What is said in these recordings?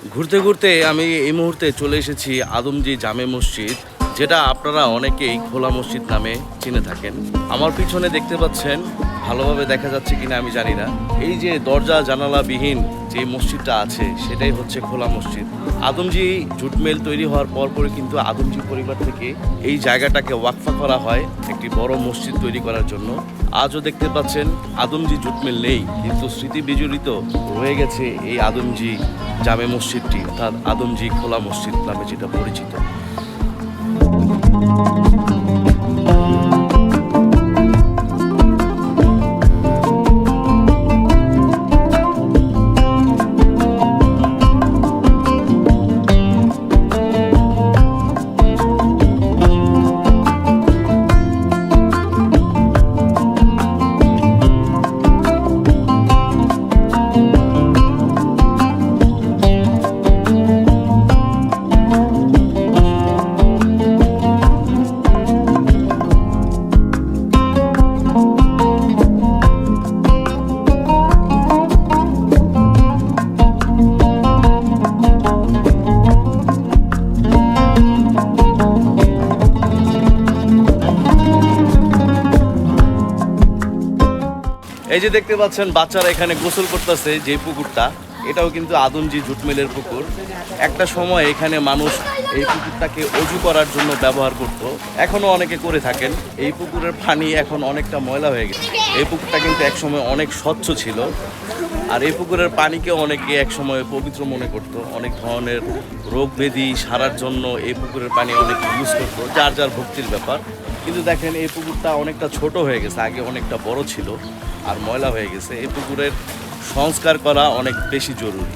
ঘুরতে ঘুরতে আমি এই মুহূর্তে চলে এসেছি আদমজি জামে মসজিদ, যেটা আপনারা অনেকেই খোলা মসজিদ নামে চিনে থাকেন। আমার পিছনে দেখতে পাচ্ছেন, ভালোভাবে দেখা যাচ্ছে কিনা আমি জানি না, এই যে দরজা জানালাবিহীন যে মসজিদটা আছে সেটাই হচ্ছে খোলা মসজিদ। আদমজি জুট মিল তৈরি হওয়ার পরপরই কিন্তু আদমজি পরিবার থেকে এই জায়গাটাকে ওয়াকফা করা হয় একটি বড় মসজিদ তৈরি করার জন্য। আজও দেখতে পাচ্ছেন আদমজি জুট মিল নেই, কিন্তু স্মৃতি বিজড়িত রয়ে গেছে এই আদমজি জামে মসজিদটি, অর্থাৎ আদমজি খোলা মসজিদ নামে যেটা পরিচিত। এই যে দেখতে পাচ্ছেন বাচ্চারা এখানে গোসল করতেছে, যে পুকুরটা, এটাও কিন্তু আদমজি জুট মিলের পুকুর। একটা সময় এখানে মানুষ এই পুকুরটাকে অজু করার জন্য ব্যবহার করত, এখনও অনেকে করে থাকেন। এই পুকুরের পানি এখন অনেকটা ময়লা হয়ে গেছে। এই পুকুরটা কিন্তু একসময় অনেক স্বচ্ছ ছিল, আর এই পুকুরের পানিকে অনেকে একসময় পবিত্র মনে করত। অনেক ধরনের রোগ ব্যাধি সারার জন্য এই পুকুরের পানি অনেক ইউজ করতো, যার যার ভক্তির ব্যাপার। কিন্তু দেখেন এই পুকুরটা অনেকটা ছোট হয়ে গেছে, আগে অনেকটা বড় ছিল আর ময়লা হয়ে গেছে। এই পুকুরের সংস্কার করা অনেক বেশি জরুরি।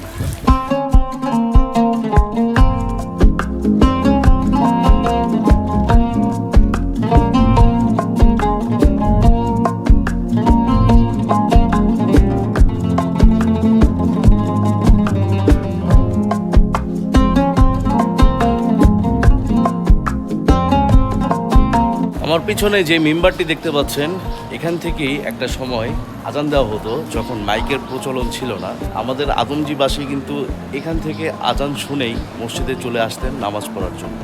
আমার পিছনে যে মিম্বারটি দেখতে পাচ্ছেন, এখান থেকেই একটা সময় আজান দেওয়া হতো, যখন মাইকের প্রচলন ছিল না। আমাদের আদমজিবাসী কিন্তু এখান থেকে আজান শুনেই মসজিদে চলে আসতেন নামাজ পড়ার জন্য।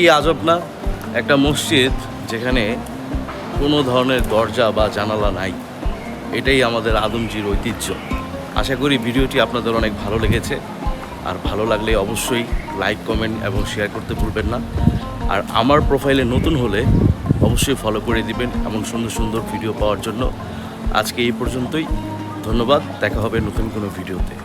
কি আজব না, একটা মসজিদ যেখানে কোনো ধরনের দরজা বা জানালা নাই। এটাই আমাদের আদমজির ঐতিহ্য। আশা করি ভিডিওটি আপনাদের অনেক ভালো লেগেছে, আর ভালো লাগলে অবশ্যই লাইক, কমেন্ট এবং শেয়ার করতে ভুলবেন না। আর আমার প্রোফাইলে নতুন হলে অবশ্যই ফলো করে দিবেন এমন সুন্দর সুন্দর ভিডিও পাওয়ার জন্য। আজকে এই পর্যন্তই, ধন্যবাদ। দেখা হবে নতুন কোনো ভিডিওতে।